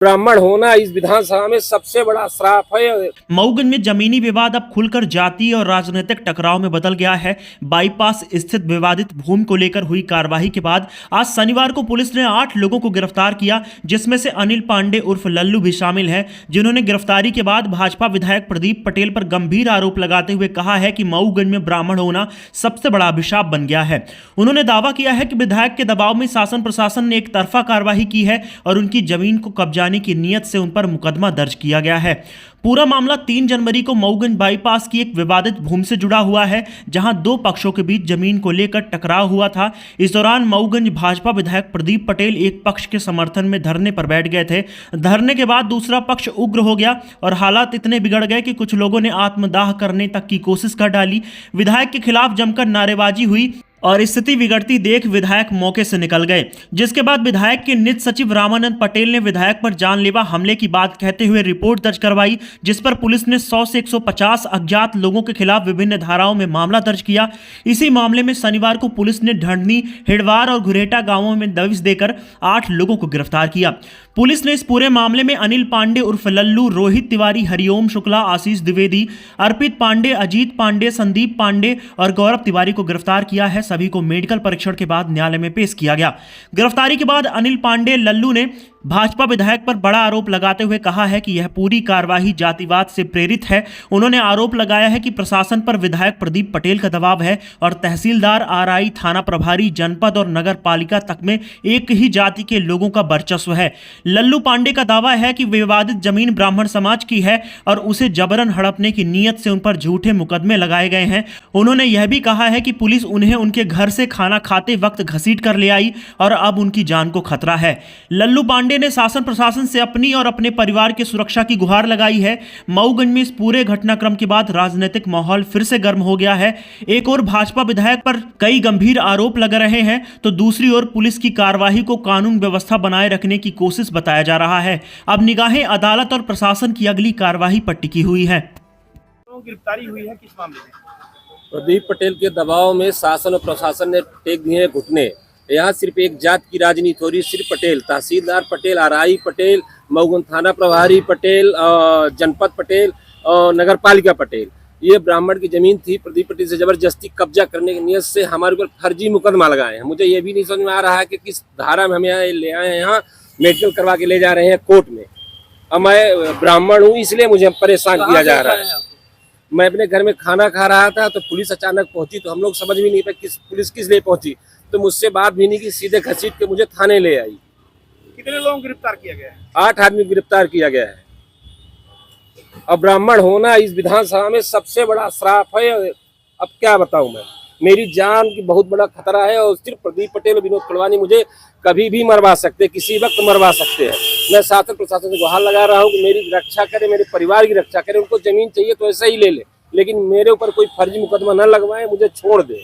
ब्राह्मण होना इस विधानसभा में सबसे बड़ा श्राप है। मऊगंज में जमीनी विवाद अब खुलकर जातीय और राजनीतिक टकराव में बदल गया है। बाईपास स्थित विवादित भूमि को लेकर हुई कार्रवाई के बाद आज शनिवार को पुलिस ने 8 लोगों को गिरफ्तार किया, जिसमें से अनिल पांडे उर्फ लल्लू भी शामिल है, जिन्होंने गिरफ्तारी के बाद भाजपा विधायक प्रदीप पटेल पर गंभीर आरोप लगाते हुए कहा है कि मऊगंज में ब्राह्मण होना सबसे बड़ा अभिशाप बन गया है। उन्होंने दावा किया है कि विधायक के दबाव में शासन प्रशासन ने एक तरफा कार्रवाई की है और उनकी जमीन को कब्जा की नियत से उन पर मुकदमा दर्ज किया गया है। पूरा मामला 3 जनवरी को मऊगंज बाईपास की एक विवादित भूमि से जुड़ा हुआ है, जहां 2 पक्षों के बीच जमीन को लेकर टकराव हुआ था। इस दौरान मऊगंज भाजपा विधायक प्रदीप पटेल एक पक्ष के समर्थन में धरने पर बैठ गए थे। धरने के बाद दूसरा पक्ष उग्र हो गया और हालात इतने बिगड़ गए कि कुछ लोगों ने आत्मदाह करने तक की कोशिश कर डाली। विधायक के खिलाफ जमकर नारेबाजी हुई और स्थिति बिगड़ती देख विधायक मौके से निकल गए, जिसके बाद विधायक के निज सचिव रामानंद पटेल ने विधायक पर जानलेवा हमले की बात कहते हुए रिपोर्ट दर्ज करवाई, जिस पर पुलिस ने 100 से 150 अज्ञात लोगों के खिलाफ विभिन्न धाराओं में मामला दर्ज किया। इसी मामले में शनिवार को पुलिस ने ढंडनी, हिड़वार और घुरेटा गांवों में दबिश देकर 8 लोगों को गिरफ्तार किया। पुलिस ने इस पूरे मामले में अनिल पांडे उर्फ लल्लू, रोहित तिवारी, हरिओम शुक्ला, आशीष द्विवेदी, अर्पित पांडे, अजीत पांडे, संदीप पांडे और गौरव तिवारी को गिरफ्तार किया है। सभी को मेडिकल परीक्षण के बाद न्यायालय में पेश किया गया। गिरफ्तारी के बाद अनिल पांडे लल्लू ने भाजपा विधायक पर बड़ा आरोप लगाते हुए कहा है कि यह पूरी कार्रवाई जातिवाद से प्रेरित है। उन्होंने आरोप लगाया है कि प्रशासन पर विधायक प्रदीप पटेल का दबाव है और तहसीलदार, आरआई, थाना प्रभारी, जनपद और नगर पालिका तक में एक ही जाति के लोगों का वर्चस्व है। लल्लू पांडे का दावा है कि विवादित जमीन ब्राह्मण समाज की है और उसे जबरन हड़पने की नीयत से उन पर झूठे मुकदमे लगाए गए हैं। उन्होंने यह भी कहा है कि पुलिस उन्हें उनके घर से खाना खाते वक्त घसीट कर ले आई और अब उनकी जान को खतरा है। लल्लू पांडे ने शासन प्रशासन से अपनी और अपने परिवार की सुरक्षा की गुहार लगाई है। मऊगंज में इस पूरे घटनाक्रम के बाद राजनीतिक माहौल फिर से गर्म हो गया है। एक ओर भाजपा विधायक पर कई गंभीर आरोप लग रहे हैं, तो दूसरी ओर पुलिस की कार्रवाई को कानून व्यवस्था बनाए रखने की कोशिश बताया जा रहा है। अब निगाहें अदालत और प्रशासन की अगली कार्रवाई पर टिकी हुई है। गिरफ्तारी हुई है किस मामले में? प्रदीप पटेल के दबाव में शासन और प्रशासन ने टेक दिए हैं घुटने। यहाँ सिर्फ एक जात की राजनीति हो रही है, सिर्फ पटेल, तहसीलदार पटेल, आरआई पटेल, मऊगंज थाना प्रभारी पटेल, जनपद पटेल और नगर पालिका पटेल। ये ब्राह्मण की जमीन थी, प्रदीप पटेल से जबरदस्ती कब्जा करने की नियत से हमारे ऊपर फर्जी मुकदमा लगाए हैं। मुझे ये भी नहीं समझ में आ रहा है कि किस धारा में हम यहाँ ले आए हैं, यहाँ मेडिकल करवा के ले जा रहे हैं कोर्ट में। अब मैं ब्राह्मण हूँ इसलिए मुझे परेशान किया जा रहा है। मैं अपने घर में खाना खा रहा था तो पुलिस अचानक पहुंची, तो हम लोग समझ भी नहीं पाए पुलिस किस लिए पहुंची, तो मुझसे बात भी नहीं की, सीधे घसीट के मुझे थाने ले आई। कितने लोगों को गिरफ्तार किया गया है? 8 आदमी गिरफ्तार किया गया है। अब ब्राह्मण होना इस विधानसभा में सबसे बड़ा श्राप है। अब क्या बताऊं मैं, मेरी जान की बहुत बड़ा खतरा है और सिर्फ प्रदीप पटेल और विनोद पड़वानी मुझे कभी भी मरवा सकते, किसी वक्त मरवा सकते हैं। मैं शासन प्रशासन से गुहार लगा रहा हूँ कि मेरी रक्षा करे, मेरे परिवार की रक्षा करे। उनको जमीन चाहिए तो ऐसा ही ले ले, लेकिन मेरे ऊपर कोई फर्जी मुकदमा न लगवाए, मुझे छोड़ दे।